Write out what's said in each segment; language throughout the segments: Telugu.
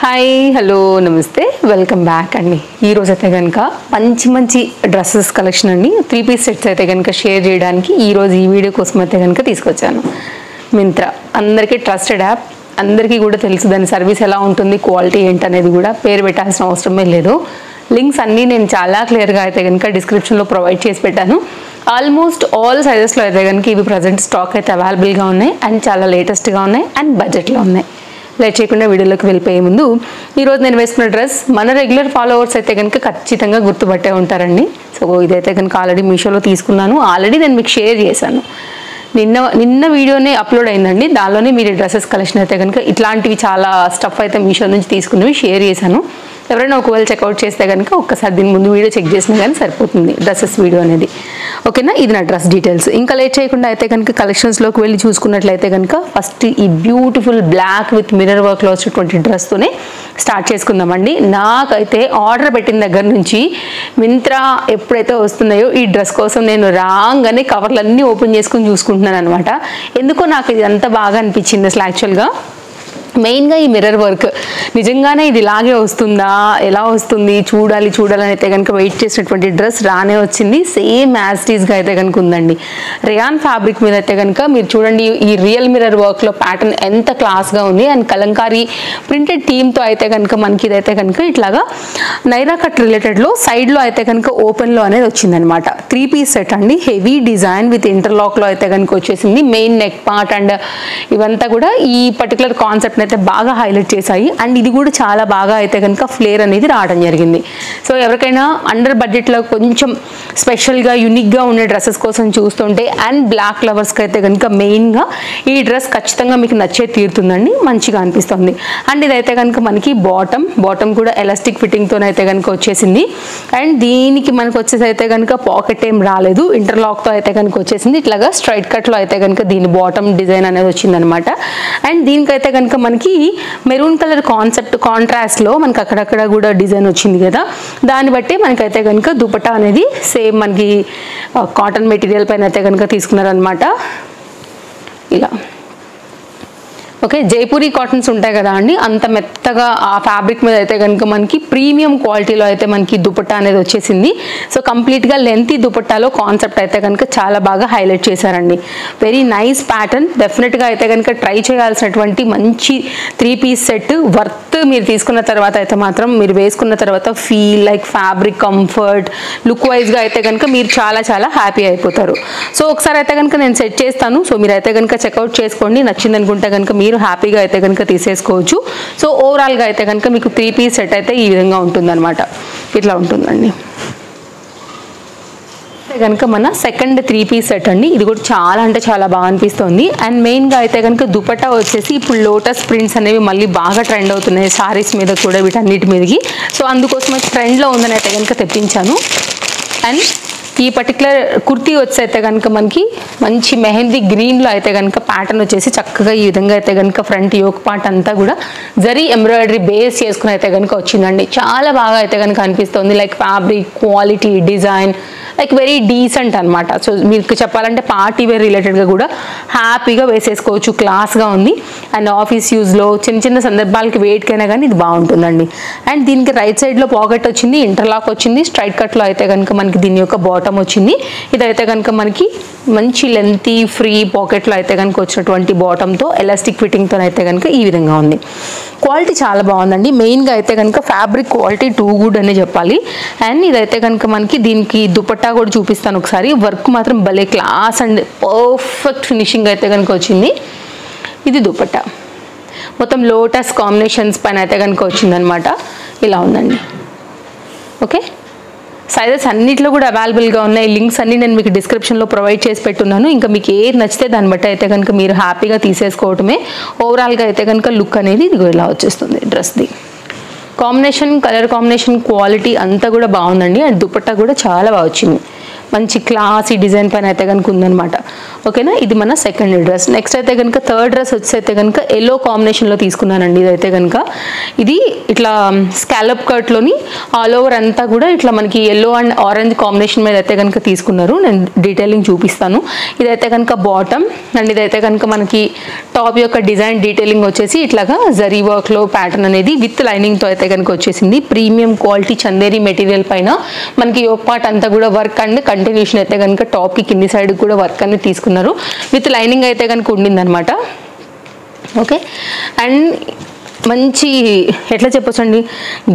హాయ్ హలో నమస్తే వెల్కమ్ బ్యాక్ అండి. ఈరోజు అయితే కనుక మంచి డ్రెస్సెస్ కలెక్షన్ అండి, 3 పీస్ సెట్స్ అయితే కనుక షేర్ చేయడానికి ఈరోజు ఈ వీడియో కోసం అయితే కనుక తీసుకొచ్చాను. మింత్రా అందరికీ ట్రస్టెడ్ యాప్, అందరికీ కూడా తెలుసు దాని సర్వీస్ ఎలా ఉంటుంది, క్వాలిటీ ఏంటనేది కూడా పేరు పెట్టాల్సిన అవసరమే లేదు. లింక్స్ అన్నీ నేను చాలా క్లియర్గా అయితే కనుక డిస్క్రిప్షన్లో ప్రొవైడ్ చేసి పెట్టాను. ఆల్మోస్ట్ ఆల్ సైజెస్లో అయితే కనుక ఇవి ప్రజెంట్ స్టాక్ అయితే అవైలబుల్గా ఉన్నాయి అండ్ చాలా లేటెస్ట్గా ఉన్నాయి అండ్ బడ్జెట్లో ఉన్నాయి. లేట్ చేయకుండా వీడియోలోకి వెళ్ళిపోయే ముందు ఈరోజు నేను వేసుకున్న డ్రెస్ మన రెగ్యులర్ ఫాలోవర్స్ అయితే కనుక ఖచ్చితంగా గుర్తుపట్టే ఉంటారండి. సో ఇదైతే కనుక ఆల్రెడీ మీషోలో తీసుకున్నాను, ఆల్రెడీ నేను మీకు షేర్ చేశాను. నిన్న వీడియోనే అప్లోడ్ అయిందండి, దానిలోనే మీరు డ్రెస్సెస్ కలెక్షన్ అయితే కనుక ఇట్లాంటివి చాలా స్టఫ్ అయితే మీషో నుంచి తీసుకున్నవి షేర్ చేశాను. ఎవరైనా ఒకవేళ చెక్అవుట్ చేస్తే కనుక ఒక్కసారి దీని ముందు వీడియో చెక్ చేసినా కానీ సరిపోతుంది డ్రెస్సెస్ వీడియో అనేది. ఓకేనా, ఇది నా డ్రెస్ డీటెయిల్స్. ఇంకా లేట్ చేయకుండా అయితే కనుక కలెక్షన్స్లోకి వెళ్ళి చూసుకున్నట్లయితే కనుక ఫస్ట్ ఈ బ్యూటిఫుల్ బ్లాక్ విత్ మిర్రర్ వర్క్లో వచ్చేటువంటి డ్రెస్తోనే స్టార్ట్ చేసుకుందామండి. నాకైతే ఆర్డర్ పెట్టిన దగ్గర నుంచి మింత్రా ఎప్పుడైతే వస్తున్నాయో ఈ డ్రెస్ కోసం నేను రాగానే కవర్లన్నీ ఓపెన్ చేసుకుని చూసుకుంటున్నాను అనమాట. ఎందుకో నాకు ఇది అంత బాగా అనిపించింది అసలు. యాక్చువల్గా మెయిన్గా ఈ మిర్రర్ వర్క్ నిజంగానే ఇది ఇలాగే వస్తుందా, ఎలా వస్తుంది చూడాలని అయితే కనుక వెయిట్ చేసినటువంటి డ్రెస్ రానే వచ్చింది. సేమ్ యాస్టీస్గా అయితే కనుక ఉందండి. రేయాన్ ఫ్యాబ్రిక్ మీద అయితే కనుక మీరు చూడండి, ఈ రియల్ మిర్రర్ వర్క్లో ప్యాటర్న్ ఎంత క్లాస్గా ఉంది అండ్ కలంకారీ ప్రింటెడ్ థీమ్తో అయితే కనుక మనకి ఇదైతే కనుక ఇట్లాగా నైరా కట్ రిలేటెడ్లో సైడ్లో అయితే కనుక ఓపెన్లో అనేది వచ్చిందనమాట. 3 పీస్ సెట్ అండి, హెవీ డిజైన్ విత్ ఇంటర్లాక్లో అయితే కనుక వచ్చేసింది. మెయిన్ నెక్ పార్ట్ అండ్ ఇవంతా కూడా ఈ పర్టికులర్ కాన్సెప్ట్ అయితే బాగా హైలైట్ చేశాయి అండ్ ఇది కూడా చాలా బాగా అయితే కనుక ఫ్లేర్ అనేది రావడం జరిగింది. సో ఎవరికైనా అండర్ బడ్జెట్లో కొంచెం స్పెషల్గా యూనిక్గా ఉండే డ్రెస్సెస్ కోసం చూస్తుంటే అండ్ బ్లాక్ లవర్స్కి అయితే కనుక మెయిన్గా ఈ డ్రెస్ ఖచ్చితంగా మీకు నచ్చే తీరుతుందండి, మంచిగా అనిపిస్తుంది. అండ్ ఇదైతే కనుక మనకి బాటమ్ కూడా ఎలాస్టిక్ ఫిట్టింగ్తోనైతే కనుక వచ్చేసింది అండ్ దీనికి మనకు వచ్చేసి అయితే కనుక పాకెట్ ఏం రాలేదు, ఇంటర్లాక్తో అయితే కనుక వచ్చేసింది. ఇట్లాగా స్ట్రైట్ కట్లో అయితే కనుక దీని బాటమ్ డిజైన్ అనేది వచ్చిందనమాట. అండ్ దీనికైతే కనుక మనకి మెరూన్ కలర్ కాన్సెప్ట్ కాంట్రాస్ట్లో మనకి అక్కడక్కడ కూడా డిజైన్ వచ్చింది కదా, దాన్ని బట్టి మనకైతే కనుక దుపట్టా అనేది సేమ్ మనకి కాటన్ మెటీరియల్ పైన అయితే కనుక తీసుకున్నారనమాట. ఇలా ఓకే, జైపూరి కాటన్స్ ఉంటాయి కదా అండి, అంత మెత్తగా ఆ ఫ్యాబ్రిక్ మీద అయితే కనుక మనకి ప్రీమియం క్వాలిటీలో అయితే మనకి దుపట్టా అనేది వచ్చేసింది. సో కంప్లీట్గా లెంతీ దుపట్టాలో కాన్సెప్ట్ అయితే కనుక చాలా బాగా హైలైట్ చేశారండి. వెరీ నైస్ ప్యాటర్న్, డెఫినెట్గా అయితే కనుక ట్రై చేయాల్సినటువంటి మంచి 3 పీస్ సెట్. వర్త్ మీరు తీసుకున్న తర్వాత అయితే మాత్రం మీరు వేసుకున్న తర్వాత feel like fabric comfort look వైజ్గా అయితే కనుక మీరు చాలా హ్యాపీ అయిపోతారు. సో ఒకసారి అయితే కనుక నేను సెట్ చేస్తాను, సో మీరు అయితే కనుక చెక్అవుట్ చేసుకోండి. నచ్చింది అనుకుంటే కనుక మీరు హ్యాపీగా అయితే కనుక తీసేసుకోవచ్చు. సో ఓవరాల్గా అయితే కనుక మీకు 3 పీస్ సెట్ అయితే ఈ విధంగా ఉంటుందన్నమాట. ఇట్లా ఉంటుందండి. కనుక మన సెకండ్ 3 పీస్ సెట్ అండి, ఇది కూడా చాలా అంటే చాలా బాగా అనిపిస్తుంది. అండ్ మెయిన్గా అయితే కనుక దుపట్టా వచ్చేసి ఇప్పుడు లోటస్ ప్రింట్స్ అనేవి మళ్ళీ బాగా ట్రెండ్ అవుతున్నాయి సారీస్ మీద కూడా, వీటన్నిటి మీదకి. సో అందుకోసం ట్రెండ్లో ఉందని అయితే కనుక తెప్పించాను. అండ్ ఈ పర్టికులర్ కుర్తీ వచ్చి అయితే కనుక మనకి మంచి మెహందీ గ్రీన్లో అయితే కనుక ప్యాటర్న్ వచ్చేసి చక్కగా ఈ విధంగా అయితే కనుక ఫ్రంట్ యోక్ పార్ట్ అంతా కూడా జరీ ఎంబ్రాయిడరీ బేస్ చేసుకుని అయితే కనుక వచ్చిందండి. చాలా బాగా అయితే కనుక అనిపిస్తుంది. Like fabric quality design like very decent అనమాట. సో మీకు చెప్పాలంటే పార్టీ వేర్ రిలేటెడ్గా కూడా హ్యాపీగా వేసేసుకోవచ్చు, క్లాస్గా ఉంది. అండ్ ఆఫీస్ యూజ్లో చిన్న సందర్భాలకి వెయిట్కైనా కానీ ఇది బాగుంటుందండి. అండ్ దీనికి రైట్ సైడ్లో పాకెట్ వచ్చింది, ఇంటర్లాక్ వచ్చింది, స్ట్రైట్ కట్లో అయితే కనుక మనకి దీని యొక్క బాటమ్ వచ్చింది. ఇదైతే కనుక మనకి మంచి లెంతీ ఫ్రీ పాకెట్లో అయితే కనుక వచ్చినటువంటి బాటంతో ఎలాస్టిక్ ఫిట్టింగ్తో అయితే కనుక ఈ విధంగా ఉంది. క్వాలిటీ చాలా బాగుందండి. మెయిన్గా అయితే కనుక ఫ్యాబ్రిక్ క్వాలిటీ టూ గుడ్ అనే చెప్పాలి. అండ్ ఇదైతే కనుక మనకి దీనికి దుపట్టా కూడా చూపిస్తాను ఒకసారి. వర్క్ మాత్రం భలే క్లాస్ అండ్ పర్ఫెక్ట్ ఫినిషింగ్ అయితే కనుక వచ్చింది. ఇది దుపట్టా మొత్తం లోటస్ కాంబినేషన్స్ పైన అయితే కనుక వచ్చిందనమాట. ఇలా ఉందండి. ఓకే, సైజెస్ అన్నిట్లో కూడా అవైలబుల్గా ఉన్నాయి. లింక్స్ అన్నీ నేను మీకు డిస్క్రిప్షన్లో ప్రొవైడ్ చేసి పెట్టున్నాను. ఇంకా మీకు ఏది నచ్చితే దాన్ని బట్టి అయితే కనుక మీరు హ్యాపీగా తీసేసుకోవటమే. ఓవరాల్గా అయితే కనుక లుక్ అనేది ఇదిగో ఇలా వచ్చేస్తుంది. డ్రెస్ది కాంబినేషన్, కలర్ కాంబినేషన్, క్వాలిటీ అంతా కూడా బాగుందండి. అండ్ దుపట్టా కూడా చాలా బాగా వచ్చింది. మంచి క్లాసీ డిజైన్ పైన అయితే కనుక ఉందనమాట. ఓకేనా, ఇది మన సెకండ్ డ్రెస్. నెక్స్ట్ అయితే కనుక థర్డ్ డ్రెస్ వచ్చి అయితే కనుక ఎల్లో కాంబినేషన్లో తీసుకున్నానండి. ఇదైతే కనుక ఇది ఇట్లా స్కాలప్ కట్లోని ఆల్ ఓవర్ అంతా కూడా ఇట్లా మనకి ఎల్లో అండ్ ఆరెంజ్ కాంబినేషన్ మీద అయితే కనుక తీసుకున్నారు. నేను డీటెయిలింగ్ చూపిస్తాను. ఇదైతే కనుక బాటమ్ అండ్ ఇదైతే కనుక మనకి టాప్ యొక్క డిజైన్ డీటెయిలింగ్ వచ్చేసి ఇట్లాగా జరీ వర్క్లో ప్యాటర్న్ అనేది విత్ లైనింగ్తో అయితే కనుక వచ్చేసింది. ప్రీమియం క్వాలిటీ చందేరి మెటీరియల్ పైన మనకి యోక్ పార్ట్ అంతా కూడా వర్క్ అండ్ కంటిన్యూషన్ అయితే కనుక టాప్కి కింది సైడ్ కూడా వర్క్ అనేది తీసుకున్నారు. విత్ లైనింగ్ అయితే కనుక ఉండిందనమాట. ఓకే, అండ్ మంచి ఎట్లా చెప్పొచ్చండి,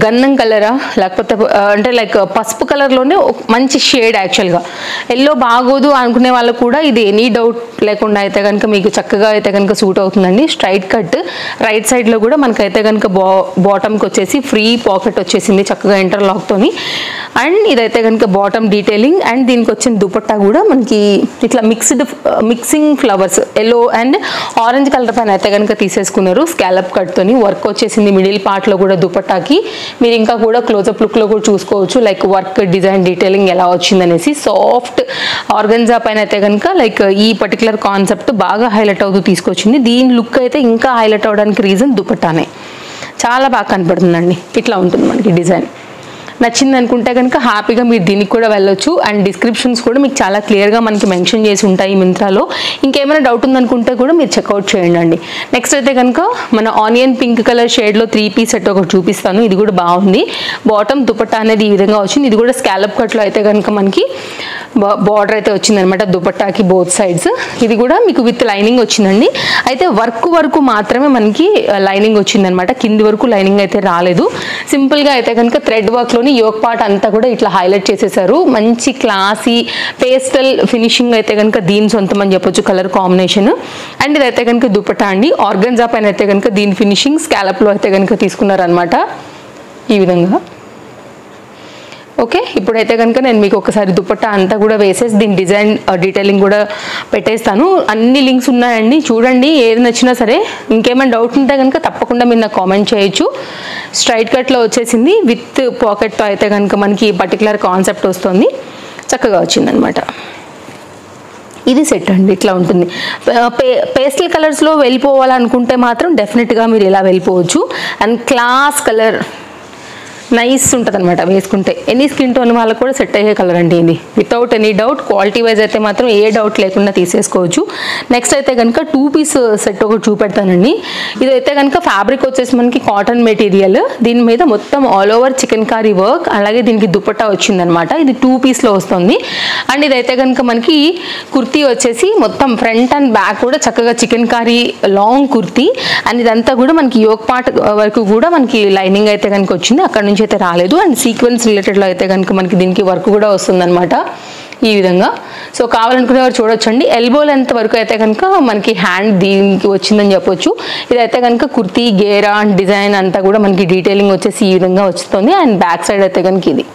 గంధం కలరా లేకపోతే అంటే లైక్ పసుపు కలర్లోనే మంచి షేడ్. యాక్చువల్గా ఎల్లో బాగోదు అనుకునే వాళ్ళకు కూడా ఇది ఎనీ డౌట్ లేకుండా అయితే కనుక మీకు చక్కగా అయితే కనుక సూట్ అవుతుందండి. స్ట్రైట్ కట్ రైట్ సైడ్లో కూడా మనకైతే కనుక బాటమ్కి వచ్చేసి ఫ్రీ పాకెట్ వచ్చేసింది చక్కగా ఇంటర్లాక్తోని. అండ్ ఇదైతే కనుక బాటమ్ డీటెయిలింగ్ అండ్ దీనికి వచ్చిన దుపట్టా కూడా మనకి ఇట్లా mixing flowers yellow and orange colour పైన అయితే కనుక తీసేసుకున్నారు. స్కాలప్ కట్తోని వర్క్ వచ్చేసింది మిడిల్ పార్ట్లో కూడా దుపట్టాకి. మీరు ఇంకా కూడా క్లోజప్ లుక్లో కూడా చూసుకోవచ్చు లైక్ వర్క్ డిజైన్ డీటెయిలింగ్ ఎలా వచ్చిందనేసి. సాఫ్ట్ ఆర్గన్జా పైన అయితే కనుక లైక్ ఈ పర్టికులర్ కాన్సెప్ట్ బాగా హైలైట్ అవుతూ తీసుకొచ్చింది. దీని లుక్ అయితే ఇంకా హైలైట్ అవడానికి రీజన్ దుపట్టానే. చాలా బాగా కనపడుతుందండి. ఇట్లా ఉంటుంది మనకి డిజైన్. నచ్చింది అనుకుంటే కనుక హ్యాపీగా మీరు దీనికి కూడా వెళ్ళొచ్చు. అండ్ డిస్క్రిప్షన్స్ కూడా మీకు చాలా క్లియర్గా మనకి మెన్షన్ చేసి ఉంటాయి మింత్రాలో. ఇంకేమైనా డౌట్ ఉందనుకుంటే కూడా మీరు చెక్అవుట్ చేయండి అండి. నెక్స్ట్ అయితే కనుక మన ఆనియన్ పింక్ కలర్ షేడ్లో 3 పీస్ సెట్ ఒకటి చూపిస్తాను. ఇది కూడా బాగుంది. బాటమ్ దుపట్టా అనేది ఈ విధంగా వచ్చింది. ఇది కూడా స్కాలప్ కట్లో అయితే కనుక మనకి బార్డర్ అయితే వచ్చిందనమాట దుపట్టాకి బోత్ సైడ్స్. ఇది కూడా మీకు విత్ లైనింగ్ వచ్చిందండి. అయితే వరకు మాత్రమే మనకి లైనింగ్ వచ్చిందనమాట. కింది వరకు లైనింగ్ అయితే రాలేదు. సింపుల్గా అయితే కనుక థ్రెడ్ వర్క్లో యోక్ పార్ట్ అంతా కూడా ఇట్లా హైలైట్ చేసేసారు. మంచి క్లాసీ పేస్టల్ ఫినిషింగ్ అయితే కనుక దీని సొంతం అని చెప్పొచ్చు కలర్ కాంబినేషన్. అండ్ ఇదైతే కనుక దుపట్టా అండి. ఆర్గన్జా పైన అయితే కనుక దీని ఫినిషింగ్ స్కాలప్లో అయితే కనుక తీసుకున్నారనమాట ఈ విధంగా. ఓకే, ఇప్పుడైతే కనుక నేను మీకు ఒకసారి దుపట్టా అంతా కూడా వేసేసి దీని డిజైన్ డీటెయిలింగ్ కూడా పెట్టేస్తాను. అన్ని లింక్స్ ఉన్నాయండి, చూడండి. ఏది నచ్చినా సరే. ఇంకేమైనా డౌట్ ఉంటే కనుక తప్పకుండా మీరు నాకు కామెంట్ చేయొచ్చు. స్ట్రైట్ కట్లో వచ్చేసింది విత్ పాకెట్తో అయితే కనుక మనకి పర్టికులర్ కాన్సెప్ట్ వస్తుంది. చక్కగా వచ్చిందనమాట. ఇది సెట్ అండి. ఇట్లా ఉంటుంది. పేస్టల్ కలర్స్లో వెళ్ళిపోవాలనుకుంటే మాత్రం డెఫినెట్గా మీరు ఇలా వెళ్ళిపోవచ్చు. అండ్ క్లాస్ కలర్ నైస్ ఉంటుంది అనమాట వేసుకుంటే. ఎనీ స్కిన్ టోన్ వాళ్ళకు కూడా సెట్ అయ్యే కలర్ అండి ఇది, without any doubt. Quality wise అయితే మాత్రం ఏ డౌట్ లేకుండా తీసేసుకోవచ్చు. నెక్స్ట్ అయితే కనుక 2 పీస్ సెట్ ఒకటి చూపెడతానండి. ఇదైతే కనుక ఫ్యాబ్రిక్ వచ్చేసి మనకి కాటన్ మెటీరియల్. దీని మీద మొత్తం all over chikankari work, అలాగే దీనికి దుపట్టా వచ్చిందనమాట. ఇది 2 పీస్లో వస్తుంది. అండ్ ఇదైతే కనుక మనకి కుర్తీ వచ్చేసి మొత్తం ఫ్రంట్ అండ్ బ్యాక్ కూడా చక్కగా chikankari long kurti. And ఇదంతా కూడా మనకి యోక్ పార్ట్ వరకు కూడా మనకి లైనింగ్ అయితే కనుక వచ్చింది. అక్కడ నుంచి అయితే రాలేదు. అండ్ సీక్వెన్స్ రిలేటెడ్లో అయితే కనుక మనకి దీనికి వర్క్ కూడా వస్తుందన్నమాట ఈ విధంగా. సో కావాలనుకునే వారు చూడొచ్చండి. ఎల్బో లెంత్ వరకు అయితే కనుక మనకి హ్యాండ్ దీనికి వచ్చిందని చెప్పొచ్చు. ఇదైతే కనుక కుర్తీ గేరా అండ్ డిజైన్ అంతా కూడా మనకి డీటెయిలింగ్ వచ్చేసి ఈ విధంగా వస్తుంది. అండ్ బ్యాక్ సైడ్ అయితే కనుక ఇది.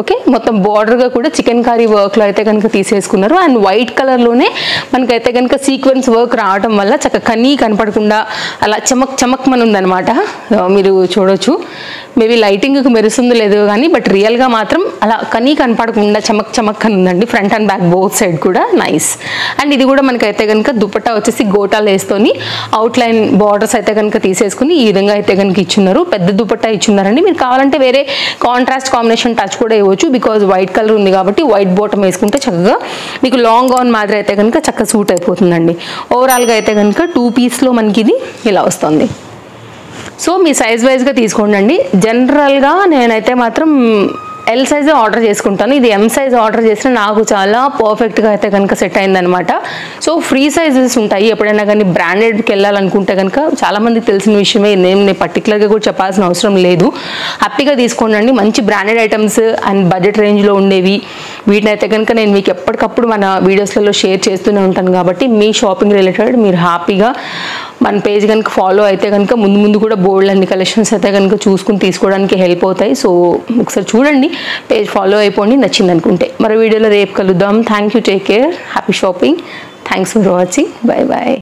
ఓకే, మొత్తం బార్డర్గా కూడా చికెన్ కారీ వర్క్లో అయితే కనుక తీసేసుకున్నారు. అండ్ వైట్ కలర్లోనే మనకైతే కనుక సీక్వెన్స్ వర్క్ రావడం వల్ల చక్కగా కనీ కనపడకుండా అలా చమక్ మన ఉందనమాట. మీరు చూడొచ్చు. మేబీ లైటింగ్కి మెరుస్తుంది లేదు కానీ బట్ రియల్గా మాత్రం అలా కనీ కనపడకుండా చమక్ అని ఉందండి. Front and back both side కూడా నైస్. అండ్ ఇది కూడా మనకైతే కనుక దుపట్టా వచ్చేసి గోటా లేస్తోని అవుట్లైన్ బార్డర్స్ అయితే కనుక తీసేసుకుని ఈ విధంగా అయితే కనుక ఇచ్చున్నారు. పెద్ద దుపట్టా ఇచ్చున్నారండి. మీరు కావాలంటే వేరే కాంట్రాస్ట్ కాంబినేషన్ టచ్ కూడా ఇవ్వచ్చు. బికాజ్ వైట్ కలర్ ఉంది కాబట్టి వైట్ బాటమ్ వేసుకుంటే చక్కగా మీకు లాంగ్ గౌన్ మాదిరి అయితే కనుక చక్కగా సూట్ అయిపోతుందండి. ఓవరాల్గా అయితే కనుక 2 పీస్లో మనకి ఇది ఇలా వస్తుంది. సో మీ సైజ్ వైజ్గా తీసుకోండి. జనరల్గా నేనైతే మాత్రం ఎల్ సైజే ఆర్డర్ చేసుకుంటాను. ఇది ఎం సైజ్ ఆర్డర్ చేసినా నాకు చాలా పర్ఫెక్ట్గా అయితే కనుక సెట్ అయిందనమాట. సో ఫ్రీ సైజెస్ ఉంటాయి. ఎప్పుడైనా కానీ బ్రాండెడ్కి వెళ్ళాలనుకుంటే కనుక చాలామందికి తెలిసిన విషయమే. నేను పర్టికులర్గా కూడా చెప్పాల్సిన అవసరం లేదు. హ్యాపీగా తీసుకోండి. మంచి బ్రాండెడ్ ఐటమ్స్ అండ్ బడ్జెట్ రేంజ్లో ఉండేవి. వీటిని అయితే కనుక నేను మీకు ఎప్పటికప్పుడు మన వీడియోస్లలో షేర్ చేస్తూనే ఉంటాను కాబట్టి మీ షాపింగ్ రిలేటెడ్ మీరు హ్యాపీగా మన పేజ్ కనుక ఫాలో అయితే కనుక ముందు కూడా బోల్డ్ అన్ని కలెక్షన్స్ అయితే కనుక చూసుకుని తీసుకోవడానికి హెల్ప్ అవుతాయి. సో ఒకసారి చూడండి, పేజ్ ఫాలో అయిపోండి నచ్చింది అనుకుంటే. మరో వీడియోలో రేపు కలుద్దాం. Thank you, take care, happy shopping. Thanks for watching. Bye bye.